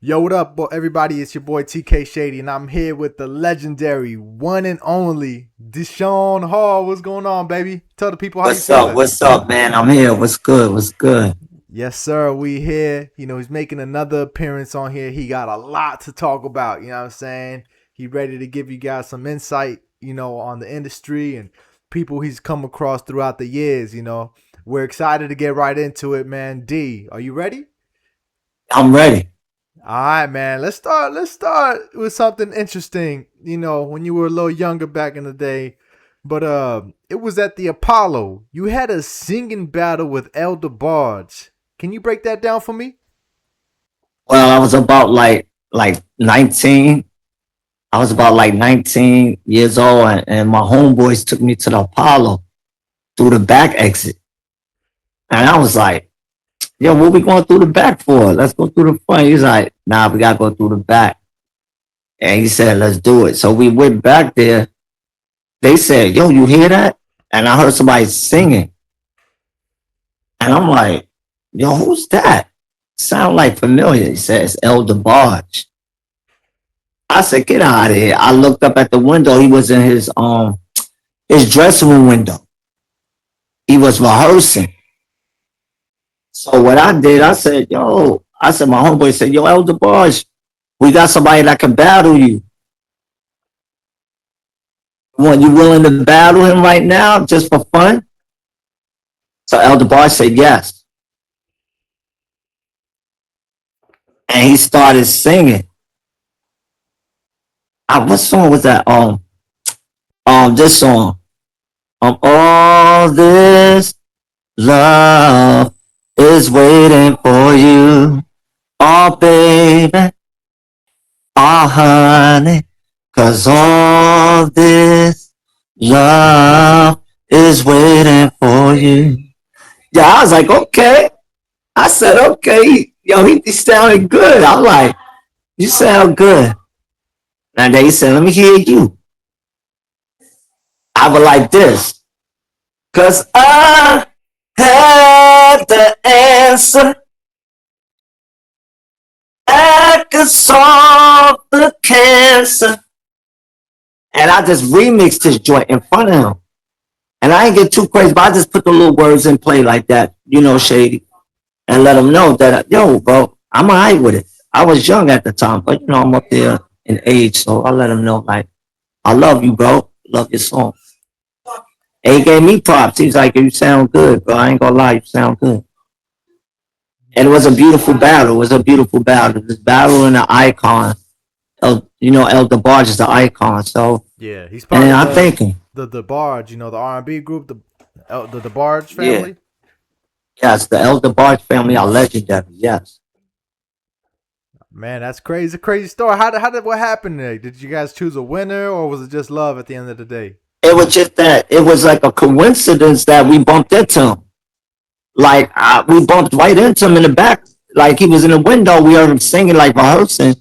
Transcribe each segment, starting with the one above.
Yo, what up, everybody? It's your boy TK Shady, and I'm here with the legendary, one and only Deshawn Hall. What's going on, baby? Tell the people how you What's up? feeling. What's up, man? I'm here. What's good? What's good? Yes, sir. We here. He's making another appearance on here. He got a lot to talk about. You know what I'm saying? He ready to give you guys some insight, on the industry and people he's come across throughout the years. We're excited to get right into it, man. D, are you ready? I'm ready. All right, man. Let's start. Let's start with something interesting. When you were a little younger back in the day, but it was at the Apollo. You had a singing battle with Elder Barge. Can you break that down for me? Well, I was about like 19. I was about like 19 years old, and my homeboys took me to the Apollo through the back exit, and I was like, "Yo, what we going through the back for? Let's go through the front." He's like, "Nah, we gotta go through the back," and he said, "Let's do it." So we went back there. They said, "Yo, you hear that?" And I heard somebody singing, and I'm like, "Yo, who's that? Sound like familiar." He says, "Elder Barge." I said, "Get out of here." I looked up at the window. He was in his dressing room window. He was rehearsing. So what I did, I said, "Yo," I said, my homeboy said, "Yo, Elder Barge, we got somebody that can battle you. You willing to battle him right now just for fun?" So Elder Barge said yes. And he started singing. What song was that? This song. All this love is waiting for you. Oh, baby. Oh, honey. 'Cause all this love is waiting for you. Yeah, I was like, okay. I said, okay. Yo, he sounded good. I'm like, you sound good. And then he said, let me hear you. I was like this. 'Cause I had the answer. I could solve the cancer. And I just remixed this joint in front of him. And I ain't get too crazy, but I just put the little words in play like that, Shady. And let him know that, yo, bro, I'm all right with it. I was young at the time, but, I'm up there in age. So I let him know, like, I love you, bro. Love your song. And he gave me props. He's like, you sound good, bro. I ain't gonna lie, you sound good. And it was a beautiful battle. It was a beautiful battle. This battle and an icon. Elder Barge is the icon. So, Yeah, he's part and of I the thank him. the Barge. The R&B group, the Barge Yeah. family. Yes, the Elder Barge family are legendary. Yes. Man, that's crazy. Crazy story. How did what happened there? Did you guys choose a winner, or was it just love at the end of the day? It was just that it was like a coincidence that we bumped into him. Like we bumped right into him in the back. Like he was in the window. We heard him singing, like rehearsing,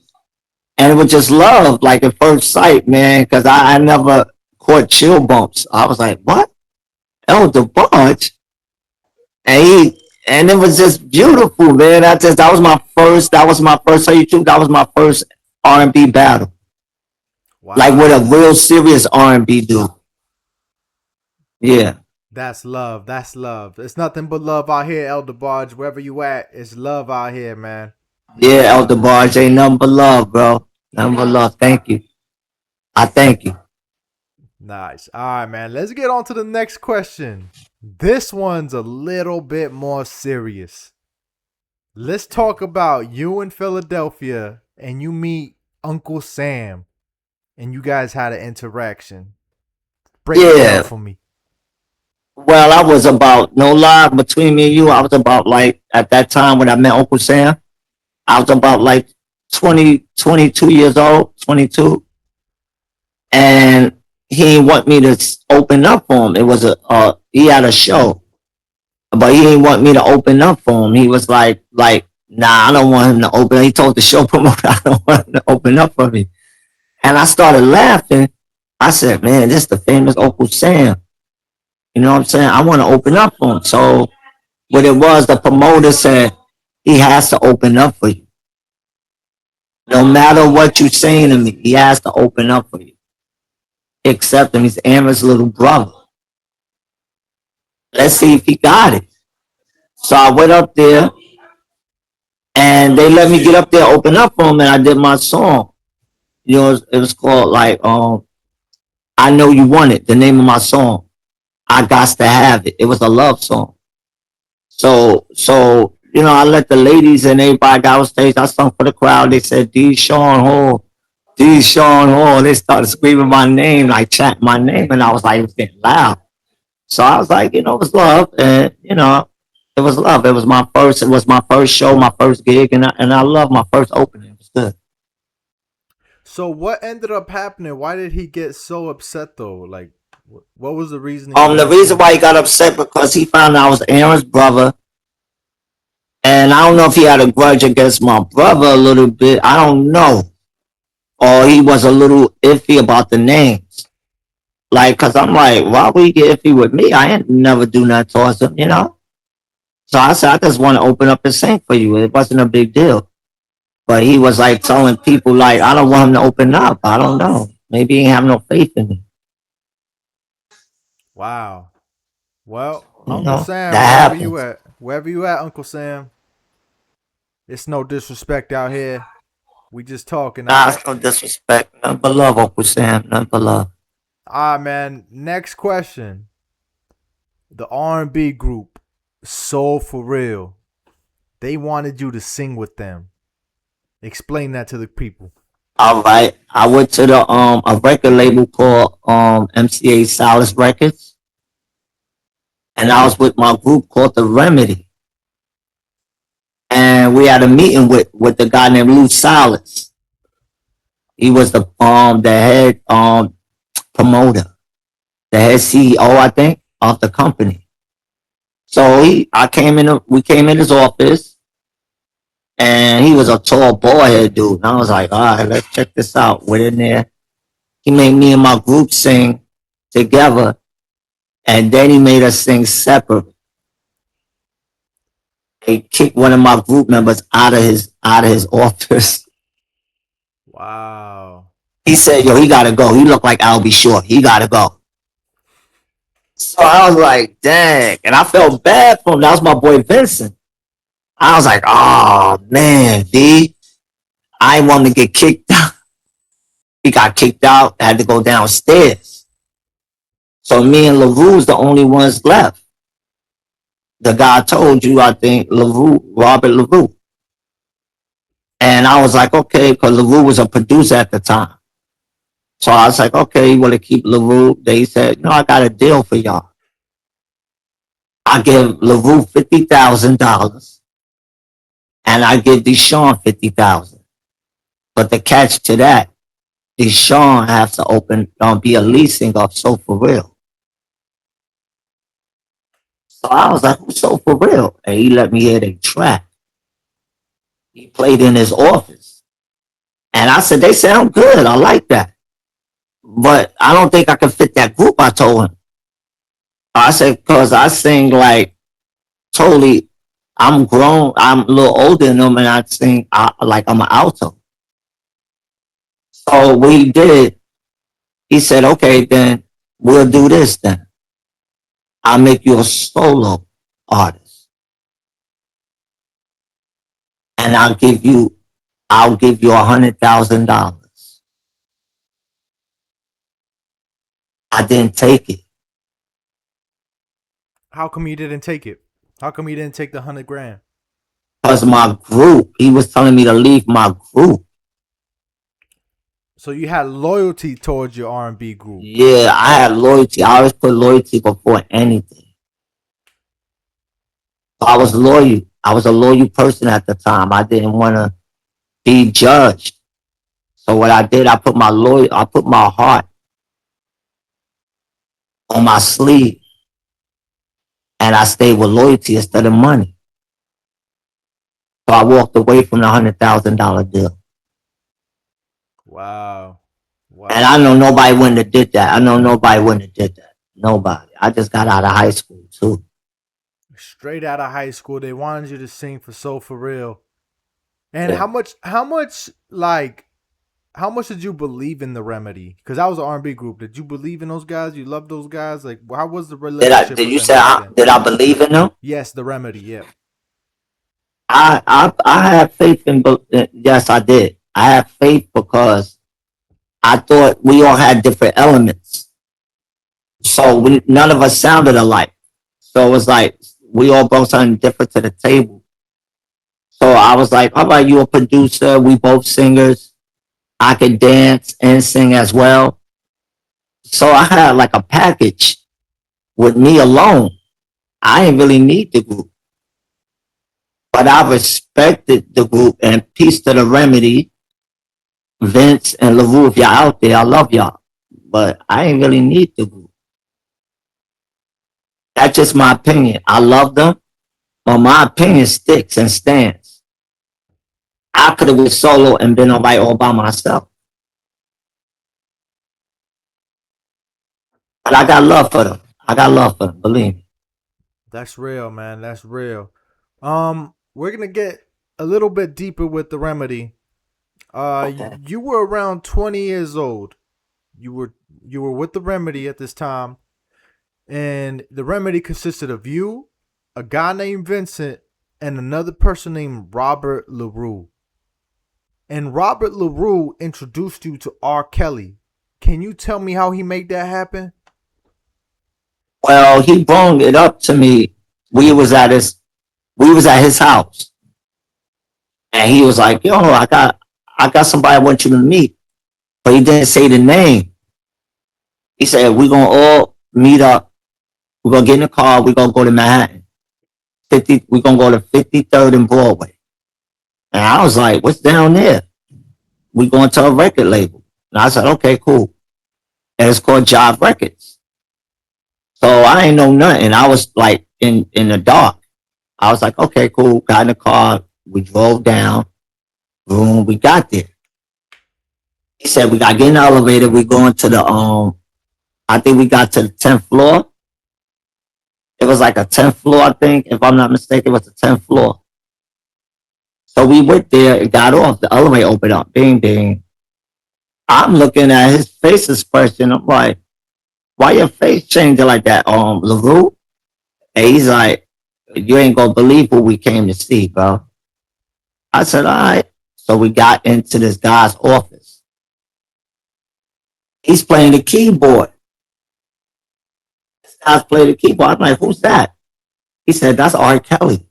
and it was just love, like at first sight, man. Because I never caught chill bumps. I was like, what? Elder Barge, and it was just beautiful, man. That was my first. That was my first. Tell you the truth, that was my first R&B battle. Like with a Wow, real serious R&B dude. Yeah. that's love. That's love. It's nothing but love out here, Elder Barge. Wherever you at, it's love out here, man. Yeah, Elder Barge ain't nothing but love, bro. Nothing but love. Thank you. I thank you. Nice. All right, man. Let's get on to the next question. This one's a little bit more serious. Let's talk about you in Philadelphia and you meet Uncle Sam and you guys had an interaction. Break it down Yeah. for me. Well, I was about, no lie, between me and you, I was about like, at that time when I met Uncle Sam, I was about like 20, 22 years old, 22. And he didn't want me to open up for him. It was he had a show, but he didn't want me to open up for him. He was like, nah, I don't want him to open. He told the show promoter, I don't want him to open up for me. And I started laughing. I said, man, this is the famous Uncle Sam. You know what I'm saying? I want to open up for him. So what it was, the promoter said, he has to open up for you. No matter what you're saying to me, he has to open up for you. Accept him. He's Aaron's little brother. Let's see if he got it. So I went up there and they let me get up there, open up for him, and I did my song. You know, it was called like I Know You Want It, the name of my song. I got to have it. It was a love song. So you know, I let the ladies and everybody got on stage. I sung for the crowd. They said Deshawn Hall, Deshawn Hall. They started screaming my name, like chanting my name, and I was like, it was getting loud. So I was like, you know, it was love, and you know, it was love. It was my first. It was my first show, my first gig, and I love my first opening. It was good. So what ended up happening? Why did he get so upset though? Like, what was the reasoning The behind reason saying why that? he got upset because he found out I was Aaron's brother, and I don't know if he had a grudge against my brother a little bit. I don't know, or he was a little iffy about the names. Like, cause I'm like, why would he get iffy with me? I ain't never do nothing towards him, you know. So I said, I just want to open up and sing for you. It wasn't a big deal. But he was like telling people, like, I don't want him to open up. I don't know. Maybe he ain't have no faith in me. Wow. Well, You Uncle know, Sam, that happens. wherever you at, Uncle Sam, it's no disrespect out here. We just talking, all Nah, right? it's no disrespect. Nothing but love, Uncle Sam. Nothing but love. All right, man. Next question. The R&B group, Soul for Real, they wanted you to sing with them. Explain that to the people. All right. I went to the a record label called MCA Solace Records, and I was with my group called The Remedy. And we had a meeting with the guy named Lou Solace. He was the head promoter, the head CEO, I think, of the company. So we came in his office, and he was a tall, bald head dude. And I was like, all right, let's check this out. We're in there. He made me and my group sing together, and then he made us sing separate. He kicked one of my group members out of his office. Wow. He said, "Yo, he gotta go. He looked like Albie Shore. He gotta go." So I was like, "Dang!" And I felt bad for him. That was my boy Vincent. I was like, "Oh man, D, I didn't want him to get kicked out." He got kicked out. Had to go downstairs. So me and LaRue's the only ones left. The guy I told you, I think LaRue, Robert LaRue. And I was like, okay, because LaRue was a producer at the time. So I was like, okay, you want to keep LaRue? They said, no, I got a deal for y'all. I give LaRue $50,000 and I give Deshawn $50,000. But the catch to that, Deshawn has to be a lead singer of So For Real. So I was like, who's So For Real? And he let me hear the track. He played in his office. And I said, they sound good. I like that. But I don't think I can fit that group, I told him. I said, because I sing like totally, I'm grown, I'm a little older than them, and I sing like I'm an alto. So what he did, he said, okay, then we'll do this then. I'll make you a solo artist. And I'll give you $100,000. I didn't take it. How come you didn't take it? How come you didn't take the 100 grand? Because my group, he was telling me to leave my group. So you had loyalty towards your R&B group. Yeah, I had loyalty. I always put loyalty before anything. I was loyal. I was a loyal person at the time. I didn't want to be judged. So what I did, I put my heart on my sleeve, and I stayed with loyalty instead of money. So I walked away from the $100,000 deal. Wow. And I Wow. know nobody wouldn't have did that. I know nobody wouldn't have did that. Nobody. I just got out of high school too. Straight out of high school, they wanted you to sing for Soul for Real. And Yeah. how much did you believe in the Remedy? Because that was an R&B group. Did you believe in those guys? You love those guys? Like, how was the relationship Did with you them say back then? did I believe in them? Yes, the Remedy. Yep. I have faith in. Yes, I did. I have faith because I thought we all had different elements, so none of us sounded alike. So it was like we all brought something different to the table. So I was like, "How about you, a producer? We both singers. I could dance and sing as well." So I had like a package with me alone. I didn't really need the group, but I respected the group and peace to the Remedy, Vince and LaRue. If y'all out there, I love y'all, but I ain't really need the group. That's just my opinion. I love them, but my opinion sticks and stands. I could have went solo and been all by myself, but I got love for them. I got love for them. Believe me. That's real, man. That's real. We're gonna get a little bit deeper with the Remedy. Okay. You were around 20 years old. You were you were with the Remedy at this time, and the Remedy consisted of you, a guy named Vincent, and another person named Robert LaRue. And Robert LaRue introduced you to R. Kelly. Can you tell me how he made that happen? Well, he brought it up to me. We was at his we was at his house, and he was like, "Yo, I got somebody I want you to meet," but he didn't say the name. He said, "We're gonna all meet up. We're gonna get in the car. We're gonna go to Manhattan. 50. We're gonna go to 53rd and Broadway." And I was like, "What's down there?" We going to a record label, and I said, "Okay, cool." And it's called Jive Records. So I ain't know nothing. I was like in the dark. I was like, "Okay, cool." Got in the car. We drove down. Boom. We got there. He said, "We got to get in the elevator. We going to the I think we got to the 10th floor. It was like a 10th floor, I think. If I'm not mistaken, it was the 10th floor. So we went there and got off. The elevator opened up. Bing, bing. I'm looking at his face expression. I'm like, "Why your face changing like that, LaRue?" And he's like, "You ain't gonna believe who we came to see, bro." I said, "All right." So we got into this guy's office. He's playing the keyboard. This guy's playing the keyboard. I'm like, "Who's that?" He said, "That's R. Kelly."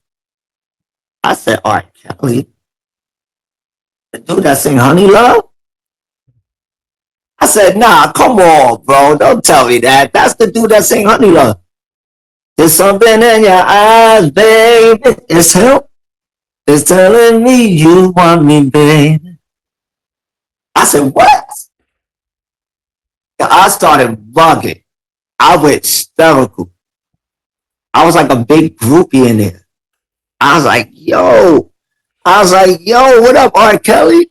I said, "R. Kelly? The dude that sing Honey Love?" I said, "Nah, come on, bro. Don't tell me that. That's the dude that sing Honey Love. There's something in your eyes, baby. It's him. It's telling me you want me, baby." I said, "What?" I started bugging. I went hysterical. I was like a big groupie in there. I was like, "Yo." I was like, "Yo, what up, R. Kelly?"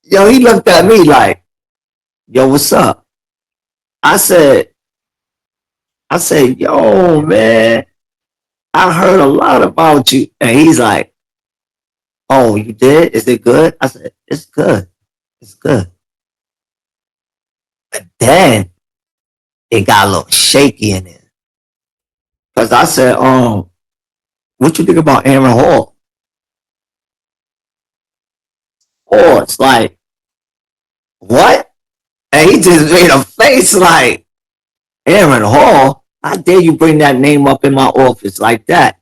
Yo, he looked at me like, "Yo, what's up?" I said, "Yo, man, I heard a lot about you." And he's like, "Oh, you did? Is it good?" I said, "It's good. It's good." But then it got a little shaky in there. Because I said, "What you think about Aaron Hall?" Oh, it's like, "What?" And he just made a face like, "Aaron Hall? How dare you bring that name up in my office like that?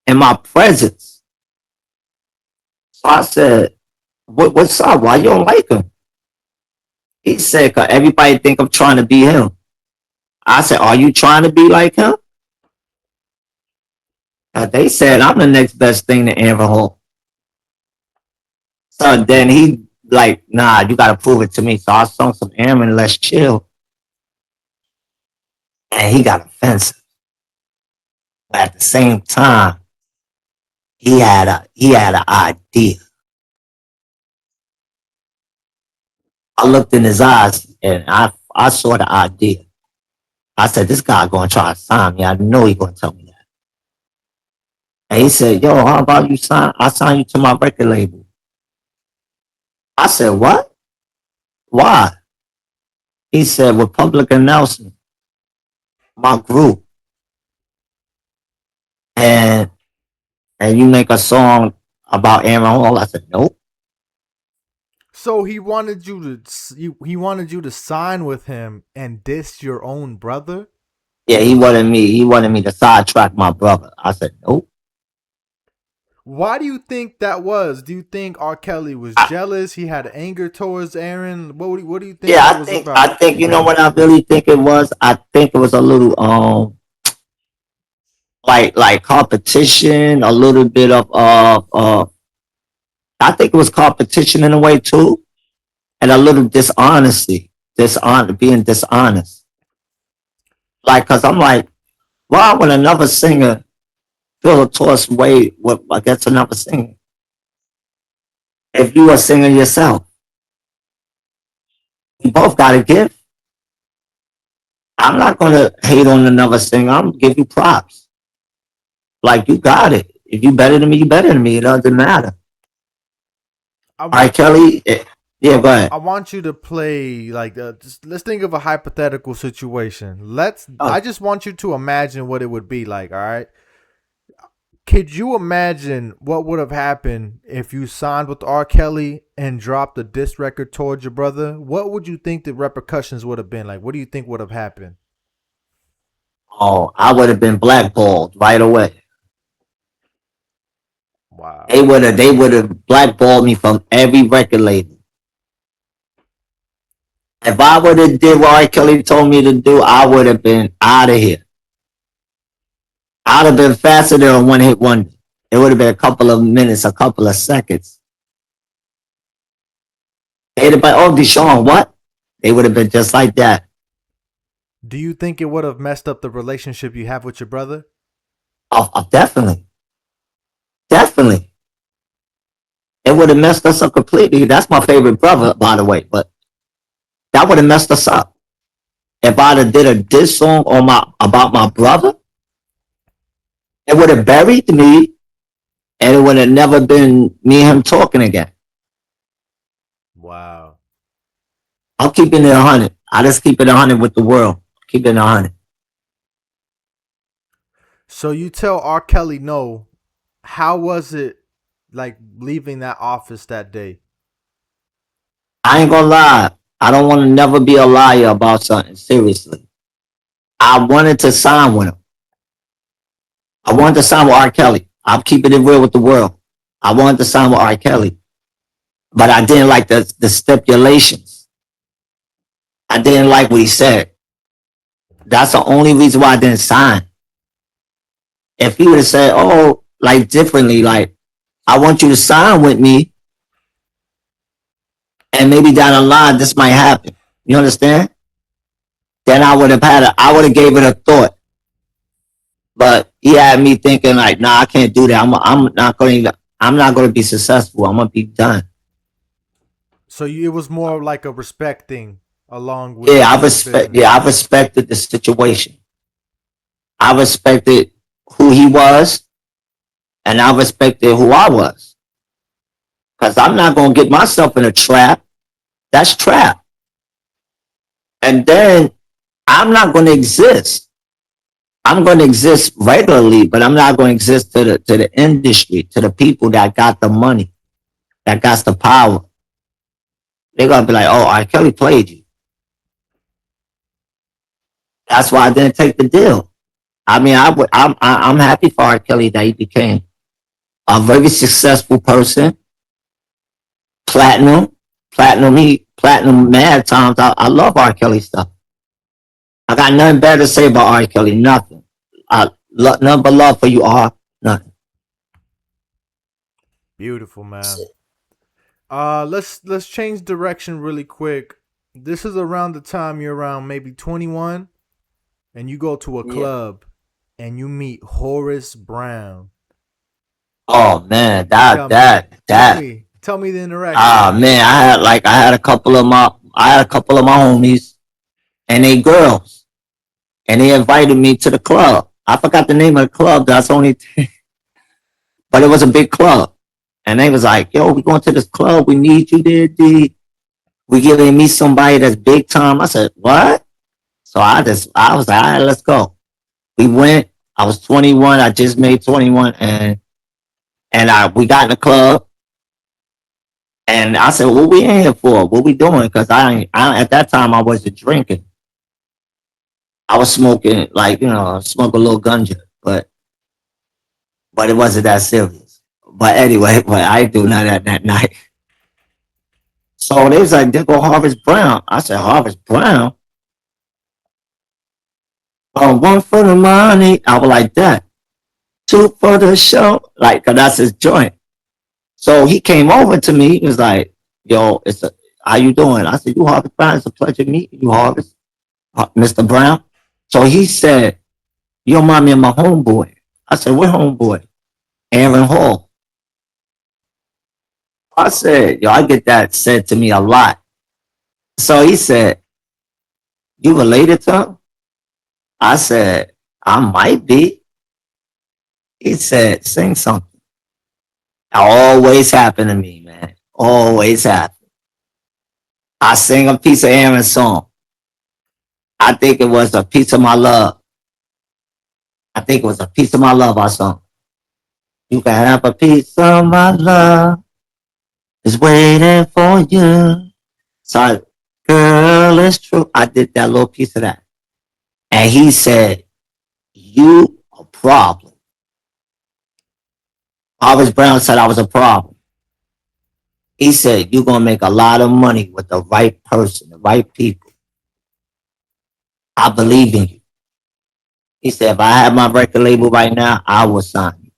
In my presence?" So I said, what's up? Why you don't like him?" He said, "Cause everybody think I'm trying to be him." I said, "Are you trying to be like him?" They said I'm the next best thing to Aaron Hall. So then he like, "Nah, you gotta prove it to me." So I sung some Aaron, Let's Chill, and he got offensive. But at the same time, he had an idea. I looked in his eyes and I saw the idea. I said, "This guy gonna try to sign me. I know he gonna tell me that." And he said, "Yo, how about you sign? I sign you to my record label." I said, what? Why? He said, with public announcement, my group, and you make a song about Aaron Hall. I said, nope. So he wanted you to sign with him and diss your own brother? Yeah, he wanted me. He wanted me to sidetrack my brother. I said, nope. Why do you think that was? Do you think R. Kelly was I, jealous? He had anger towards Aaron? What do you think yeah, that was about? I think you know what I really think it was. I think it was a little like competition, a little bit of I think it was competition in a way too, and a little dishonesty, being dishonest. Like, cause I'm like, why would another singer feel a towards way against another singer? If you are singing yourself, you both got a gift. I'm not gonna hate on another singer. I'm gonna give you props. Like, you got it. If you better than me, you better than me. It doesn't matter. I All right, want Kelly. Yeah, go ahead. I want you to play like just let's think of a hypothetical situation. Oh, I just want you to imagine what it would be like, all right? Could you imagine what would have happened if you signed with R. Kelly and dropped a diss record towards your brother? What would you think the repercussions would have been like? What do you think would have happened? oh, I would have been blackballed right away. Wow. They would have blackballed me from every record label. If I would have did what R. Kelly told me to do, I would have been out of here. I'd have been faster than a one hit wonder. It would have been a couple of minutes, a couple of seconds. They'd have been, oh, Deshawn, what? They would have been just like that. Do you think it would have messed up the relationship you have with your brother? Oh, oh, definitely. Definitely. It would have messed us up completely. That's my favorite brother, by the way, but that would have messed us up. If I'd have did a diss song on about my brother, it would have buried me, and it would have never been me and him talking again. Wow. I'm keeping it 100. I just keep it 100 with the world. Keep it 100. So you tell R. Kelly no. How was it like leaving that office that day? I ain't gonna lie. I don't want to never be a liar about something. Seriously, I wanted to sign with him. I wanted to sign with R. Kelly. I'm keeping it real with the world. I wanted to sign with R. Kelly, but I didn't like the stipulations. I didn't like what he said. That's the only reason why I didn't sign. If he would have said, "Oh, like differently, like I want you to sign with me, and maybe down the line this might happen," you understand? Then I would have gave it a thought. But he had me thinking like, nah, I can't do that. I'm not going to be successful. I'm going to be done. So it was more like a respect thing along with Yeah, the business. I respected the situation. I respected who he was, and I respected who I was. Cause I'm not going to get myself in a trap. That's trap. And then I'm not going to exist. I'm going to exist regularly, but I'm not going to exist to the industry, to the people that got the money, that got the power. They're gonna be like, "Oh, R. Kelly played you." That's why I didn't take the deal. I mean, I'm happy for R. Kelly that he became a very successful person, platinum, platinum mad times. I love R. Kelly stuff. I got nothing bad to say about R. Kelly. Nothing. Nothing but love for you, R. Nothing. Beautiful, man. Let's change direction really quick. This is around the time you're around maybe 21 and you go to a Yeah. club and you meet Horace Brown. Oh man, Tell me. that. Tell me the interaction. Ah man, I had a couple of my homies, and they girls, and they invited me to the club. I forgot the name of the club. That's only, but it was a big club, And they was like, yo, we going to this club. We need you there, D. We giving me somebody that's big time. I said, what? So I was like, all right, let's go. We went. I was 21. I just made 21, and we got in the club. And I said, what we in here for? What we doing? Because I at that time I wasn't drinking. I was smoking, like, smoke a little ganja, but it wasn't that serious. But anyway, but I didn't do none of that night. So they was like, they go Harvest Brown. I said, Harvest Brown? Oh, one for the money. I was like that. Two for the show. Like, cause that's his joint. So he came over to me. He was like, yo, how you doing? I said, you Harvest Brown. It's a pleasure meeting you, Harvest. Mr. Brown. So he said, you remind me of my homeboy. I said, what homeboy? Aaron Hall. I said, yo, I get that said to me a lot. So he said, you related to him? I said, I might be. He said, sing something. Always happen to me, man. Always happen. I sing a piece of Aaron's song. I think it was a piece of my love. I think it was a piece of my love I sung. You can have a piece of my love. It's waiting for you. So, girl, it's true. I did that little piece of that. And he said, you a problem. Harvest Brown said I was a problem. He said, you're going to make a lot of money with the right person, the right people. I believe in you. He said, if I had my record label right now, I would sign you.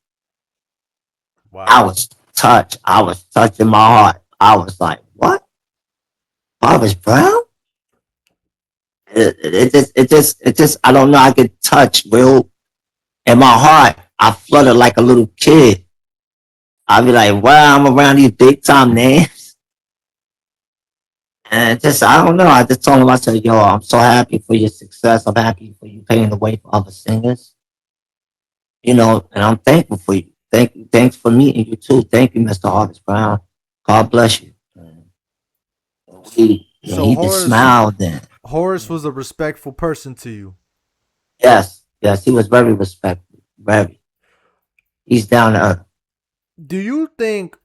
Wow. I was touched. I was touching my heart. I was like, what? Harvest Brown? It just, I don't know. I get touched real in my heart. I fluttered like a little kid. I'd be like, wow, I'm around these big time names. And just, I don't know. I just told him, I said, yo, I'm so happy for your success. I'm happy for you paving the way for other singers. And I'm thankful for you. Thanks for meeting you too. Thank you, Mr. Harvest Brown. God bless you. So He just smiled then. Horace was a respectful person to you. Yes, he was very respectful. Very. He's down to earth. Do you think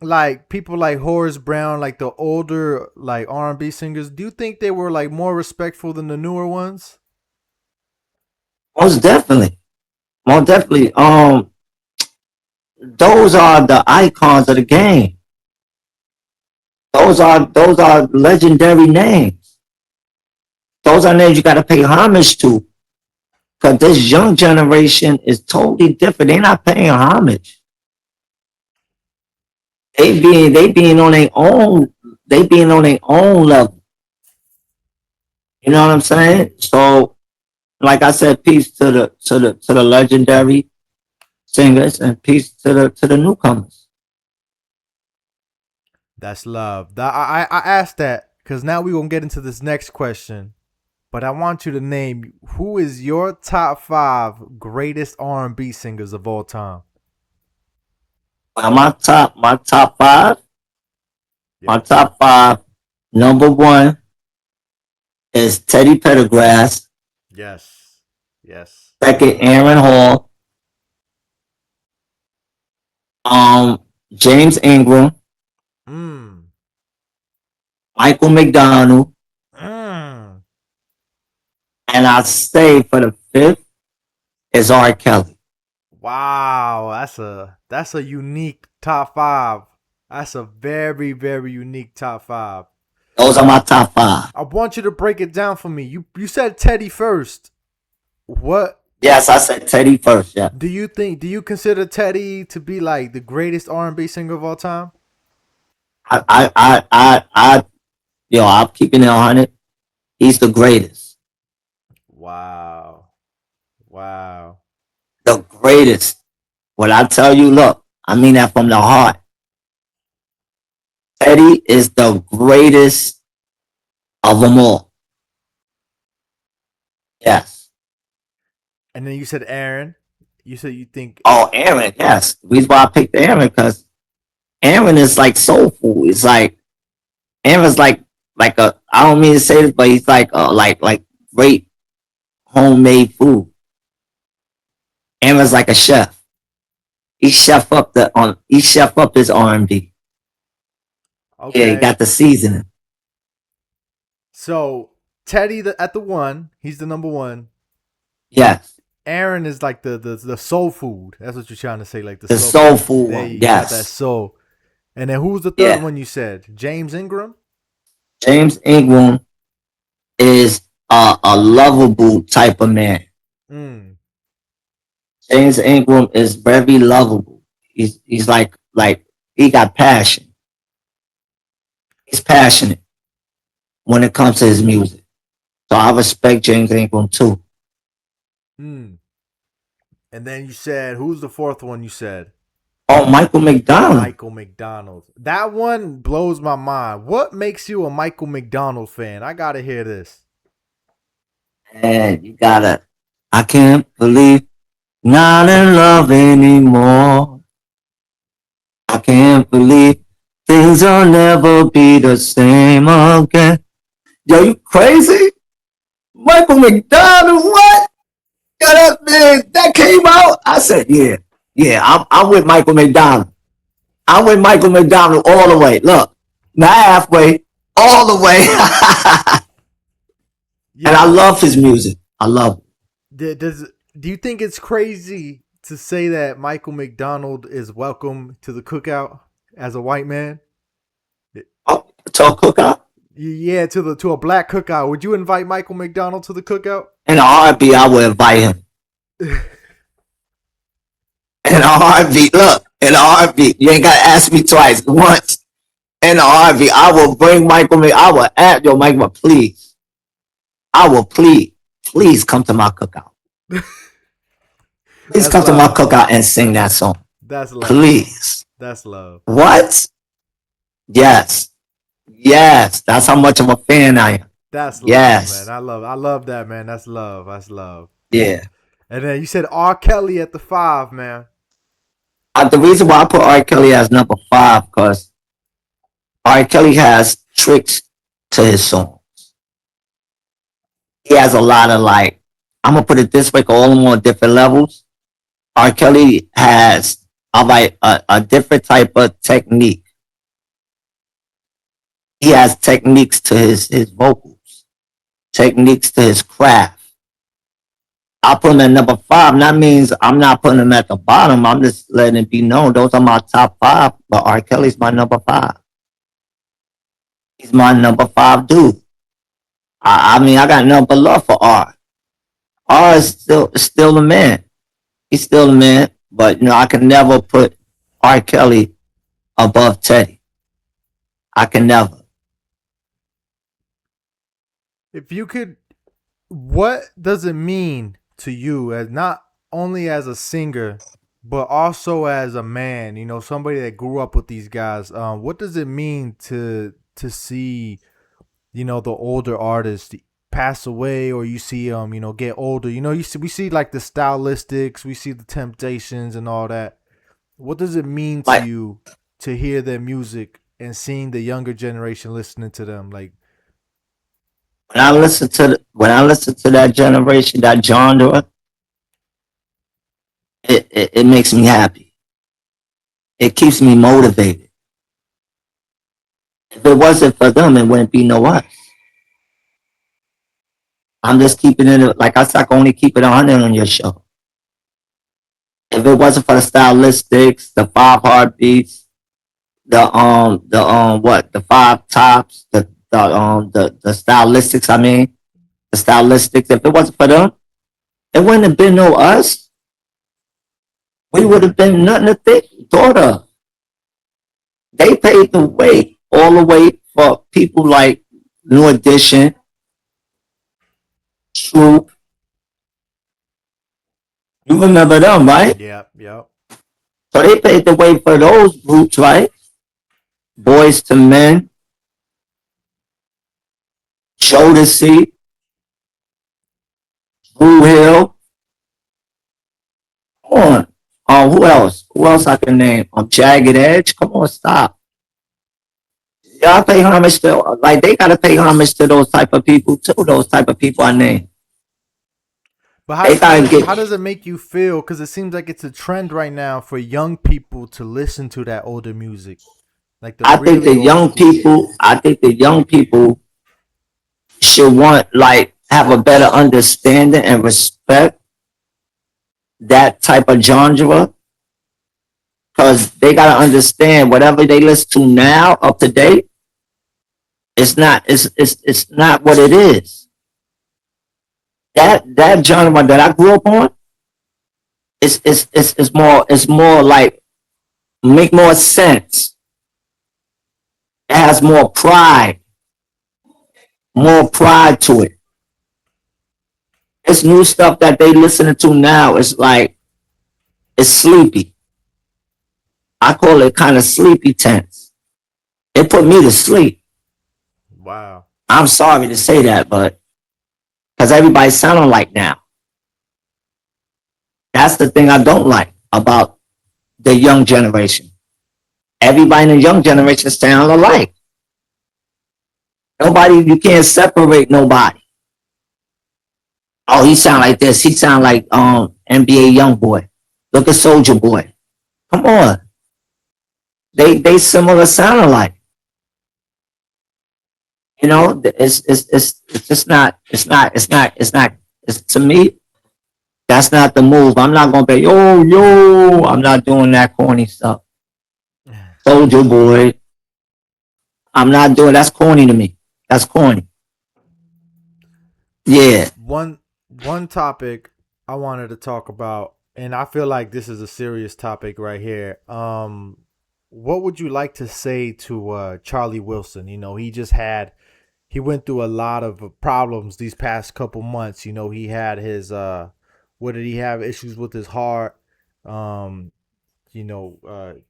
like people like Horace Brown, like the older like R&B singers, do you think they were like more respectful than the newer ones? Most definitely. Most definitely. Those are the icons of the game. Those are legendary names. Those are names you got to pay homage to. Because this young generation is totally different. They're not paying homage. They being on their own. They being on their own level. You know what I'm saying? So, like I said, peace to the legendary singers and peace to the newcomers. That's love. I asked that because now we're gonna get into this next question. But I want you to name who is your top 5 greatest R&B singers of all time. Well, my top five. My Yes. top five. Number one is Teddy Pendergrass. Yes. Yes. Second, Aaron Hall. James Ingram. Mm. Michael McDonald. Mm. And I say for the fifth is R. Kelly. Wow, that's a unique top 5. That's a very very unique top 5. Those are my top five. I want you to break it down for me. You said Teddy first. What Yes, I said Teddy first. Yeah. do you think? Do you consider Teddy to be like the greatest R&B singer of all time? I'm keeping it 100. He's the greatest. Wow. Wow. The greatest. When I tell you, look, I mean that from the heart. Teddy is the greatest of them all. Yes. And then you said Aaron. You said you think Oh, Aaron, yes. The reason why I picked Aaron because Aaron is like soul food. It's like Aaron's like a. I don't mean to say this, but he's like great homemade food. Aaron's like a chef. He chef up his R&B. Yeah, he Okay. got the seasoning. So Teddy at the one, he's the number one. Yes, Aaron is like the soul food. That's what you're trying to say, like the the soul soul food. food There one. you got that Yes, soul. And then who's the third yeah. one you said? James Ingram? James Ingram is a lovable type of man. Mm. James Ingram is very lovable. He's like he got passion. He's passionate when it comes to his music. So I respect James Ingram too. Mm. And then you said, who's the fourth one you said? Oh, Michael McDonald. Michael McDonald. That one blows my mind. What makes you a Michael McDonald fan? I gotta hear this. And you gotta, I can't believe not in love anymore. I can't believe things will never be the same again. Yo, you crazy? Michael McDonald, what? Yo, that came out. I said, yeah, I'm with Michael McDonald. I'm with Michael McDonald all the way. Look, not halfway, all the way. And I Yo, love his music. I love does do you think it's crazy to say that Michael McDonald is welcome to the cookout as a white man? Oh, talk cookout. Yeah, to a black cookout. Would you invite Michael McDonald to the cookout? In a heartbeat, I would invite him. In a heartbeat, look, in a heartbeat. You ain't got to ask me twice. Once. In a heartbeat, I will bring Michael. I will ask, yo, Michael, please. I will plead. Please come to my cookout. Please That's come to my love. cookout and sing that song. That's love. Please. That's love. What? Yes. Yes. That's how much of a fan I am. That's love, man. Yes. I love that, man. That's love. That's love. Yeah. And then you said R. Kelly at the 5, man. The reason why I put R. Kelly as number 5 because R. Kelly has tricks to his song. He has a lot of like, I'm gonna put it this way, all of them on different levels. R. Kelly has a different type of technique. He has techniques to his vocals, techniques to his craft. I put him at number 5. And that means I'm not putting him at the bottom. I'm just letting it be known. Those are my top 5, but R. Kelly's my number 5. He's my number 5 dude. I mean, I got nothing but love for R. R is still the man. He's still the man, but I can never put R. Kelly above Teddy. I can never. If you could, what does it mean to you as not only as a singer, but also as a man? You know, somebody that grew up with these guys. What does it mean to see, you know, the older artists pass away, or you see get older? You know, we see like the Stylistics, we see the Temptations and all that. What does it mean to Like you to hear their music and seeing the younger generation listening to them? Like, when I listen to that generation, that genre, it makes me happy. It keeps me motivated. If it wasn't for them, it wouldn't be no us. I'm just keeping it like I said. I can only keep it 100 on your show. If it wasn't for the Stylistics, the Five Heartbeats, the Five Tops, the Stylistics. I mean, the Stylistics. If it wasn't for them, it wouldn't have been no us. We would have been nothing to think thought of. They paved the way all the way for people like New Edition, Troop. You remember them, right? yeah, yeah. So they paved the way for those groups, right? Boys to Men, Jodeci, Blue Hill. Come on. Who else? Who else I can name? Jagged Edge. Come on, stop. Y'all pay homage to, like, they gotta pay homage to those type of people too. Those type of people I name. But They gotta get. how does it make you feel? Because it seems like it's a trend right now for young people to listen to that older music, like the I think really the old young school. people. I think the young people should want, like, have a better understanding and respect that type of genre, because they gotta understand whatever they listen to now up to date. It's not what it is. That genre that I grew up on, it's more like, make more sense. It has more pride to it. This new stuff that they listening to now is like, it's sleepy. I call it kind of sleepy tense. It put me to sleep. Wow. I'm sorry to say that, but because everybody's sounding like now. That's the thing I don't like about the young generation. Everybody in the young generation sound alike. Nobody, you can't separate nobody. Oh, he sound like this. He sound like NBA young boy. Look at Soldier Boy. Come on. They similar sound alike. You know, it's just not, it's, to me, that's not the move. I'm not gonna be, yo, I'm not doing that corny stuff. Soldier Boy. I'm not doing, that's corny to me. That's corny. Yeah. One topic I wanted to talk about, and I feel like this is a serious topic right here. What would you like to say to Charlie Wilson? You know, he went through a lot of problems these past couple months. You know, he had his what did he have? Issues with his heart. Um, you know,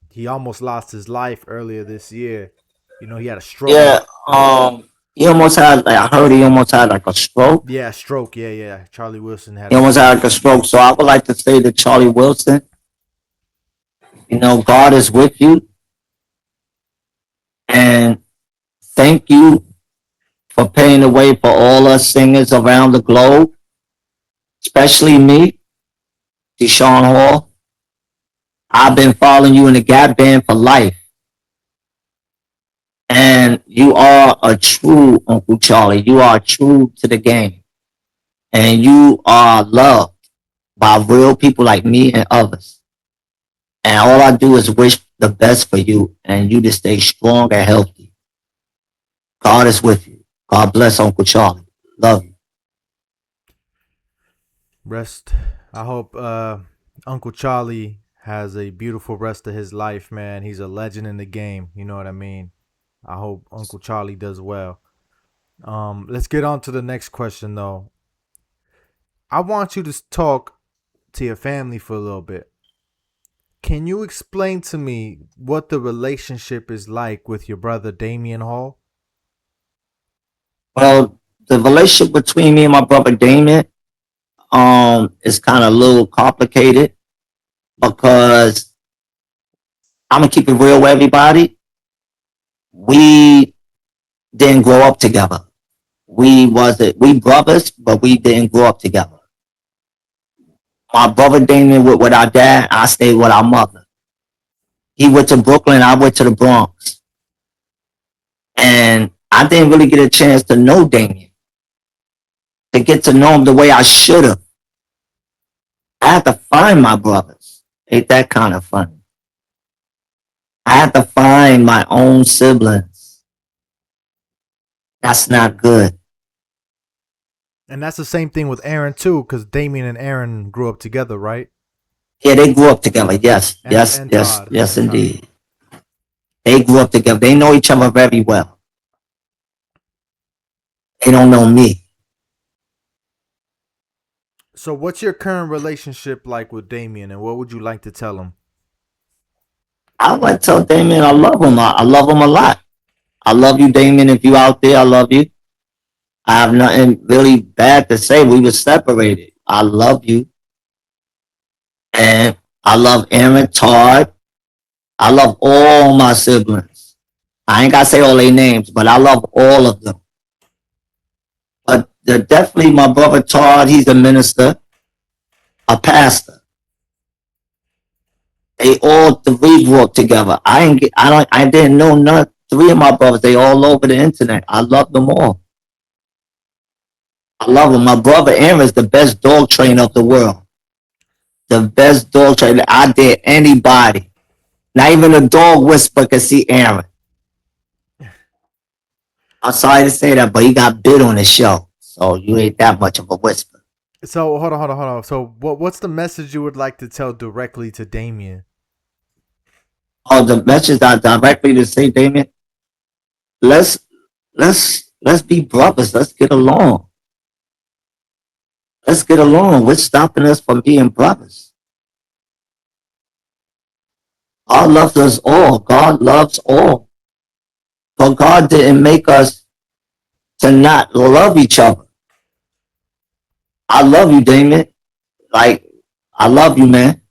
he almost lost his life earlier this year. You know, he had a stroke. Yeah. He almost had, like, I heard he almost had like a stroke. Yeah, stroke. Yeah, yeah. Charlie Wilson had He a almost had stroke. like a stroke. So I would like to say to Charlie Wilson, God is with you, and thank you for paving the way for all us singers around the globe, especially me, Deshawn Hall. I've been following you in the Gap Band for life. And you are a true Uncle Charlie. You are true to the game. And you are loved by real people like me and others. And all I do is wish the best for you and you to stay strong and healthy. God is with you. God bless Uncle Charlie. Love you. Rest. I hope Uncle Charlie has a beautiful rest of his life, man. He's a legend in the game. You know what I mean? I hope Uncle Charlie does well. Let's get on to the next question, though. I want you to talk to your family for a little bit. Can you explain to me what the relationship is like with your brother Damian Hall? Well, the relationship between me and my brother Damian is kind of a little complicated, because I'm gonna keep it real with everybody. We didn't grow up together. We brothers, but we didn't grow up together. My brother Damien went with our dad. I stayed with our mother. He went to Brooklyn. I went to the Bronx. And I didn't really get a chance to know Damien, to get to know him the way I should have. I had to find my brothers. Ain't that kind of funny? I had to find my own siblings. That's not good. And that's the same thing with Aaron too, because Damien and Aaron grew up together, right? Yeah, they grew up together. Yes, And yes, and yes, Todd yes, and Todd. indeed. They grew up together. They know each other very well. They don't know me. So, what's your current relationship like with Damien, and what would you like to tell him? I would tell Damien I love him. I love him a lot. I love you, Damien. If you out there, I love you. I have nothing really bad to say. We were separated. I love you. And I love Aaron, Todd. I love all my siblings. I ain't gotta say all their names, but I love all of them. But definitely my brother Todd, he's a minister, a pastor. They all three grew up together. I didn't know none. Three of my brothers, they all over the internet. I love them all. I love them. My brother Aaron is the best dog trainer of the world. The best dog trainer. I dare anybody. Not even a dog whisperer can see Aaron. I'm sorry to say that, but he got bit on the show. So you ain't that much of a whisper. So hold on. So what's the message you would like to tell directly to Damian? Oh, the message I directly to say, Damian, let's let's be brothers. Let's get along. Let's get along. What's stopping us from being brothers? God loves us all. God loves all. But God didn't make us to not love each other. I love you, Damon. Like, I love you, man.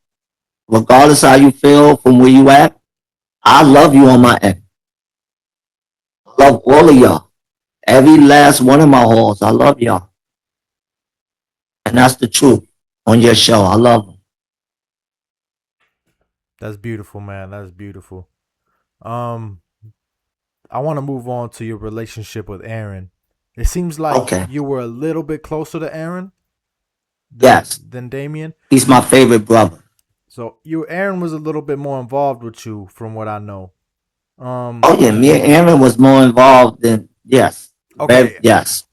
Regardless how you feel from where you at, I love you on my end. I love all of y'all. Every last one of my halls, I love y'all. And that's the truth on your show. I love them. That's beautiful, man. That's beautiful. Um, I want to move on to your relationship with Aaron. It seems like Okay. you were a little bit closer to Aaron Yes. than Damian. He's my favorite brother. So Aaron was a little bit more involved with you, from what I know. Oh yeah, me and Aaron was more involved than yes. Okay. Yes.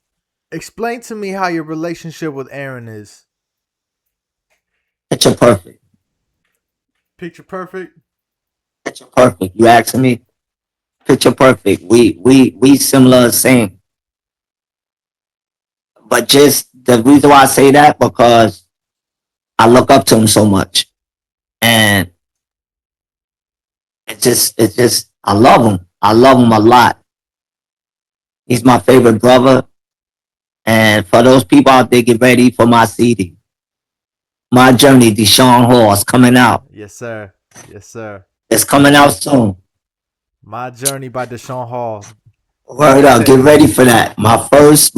Explain to me how your relationship with Aaron is. Picture perfect. Picture perfect. Picture perfect. You asking me? Picture perfect. We similar, same. But just the reason why I say that because I look up to him so much, and it's just I love him. I love him a lot. He's my favorite brother. And for those people out there, get ready for my CD. My Journey, Deshawn Hall is coming out. Yes, sir. Yes, sir. It's coming out soon. My Journey by Deshawn Hall. Word up, get ready for that. My first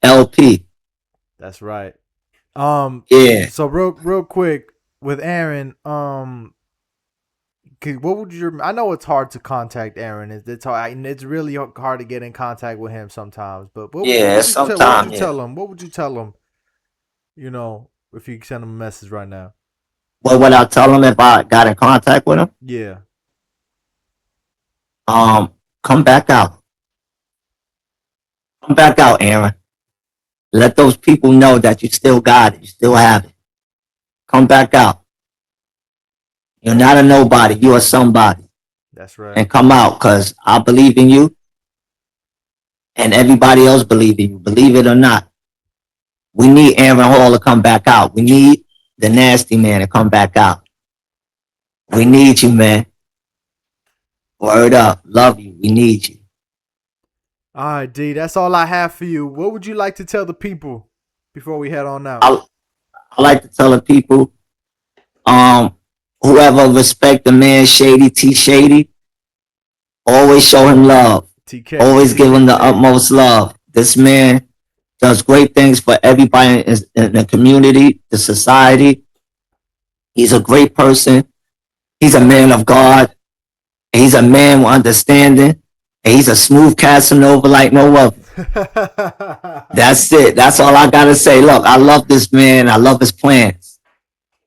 LP. That's right. Yeah. So real quick with Aaron, what would your? I know it's hard to contact Aaron. It's hard. It's really hard to get in contact with him sometimes. But what would you tell him? What would you tell him? You know, if you send him a message right now. What would I tell him if I got in contact with him? Yeah. Come back out. Come back out, Aaron. Let those people know that you still got it. You still have it. Come back out. You're not a nobody. You are somebody. That's right. And come out because I believe in you and everybody else believe in you. Believe it or not. We need Aaron Hall to come back out. We need the nasty man to come back out. We need you, man. Word up. Love you. We need you. All right, D. That's all I have for you. What would you like to tell the people before we head on out? I like to tell the people, whoever respect the man Shady T Shady, always show him love. TK. Always give him the utmost love. This man does great things for everybody in the community, the society. He's a great person. He's a man of God. He's a man with understanding. And he's a smooth Casanova like no other. That's it. That's all I got to say. Look, I love this man. I love his plans.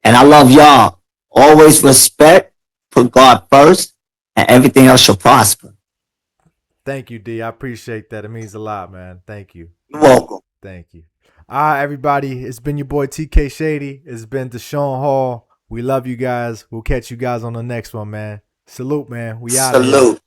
And I love y'all. Always respect, put God first, and everything else shall prosper. Thank you, D. I appreciate that. It means a lot, man. Thank you. You're welcome. Thank you. All right, everybody. It's been your boy TK Shady. It's been Deshawn Hall. We love you guys. We'll catch you guys on the next one, man. Salute, man. We out. Salute.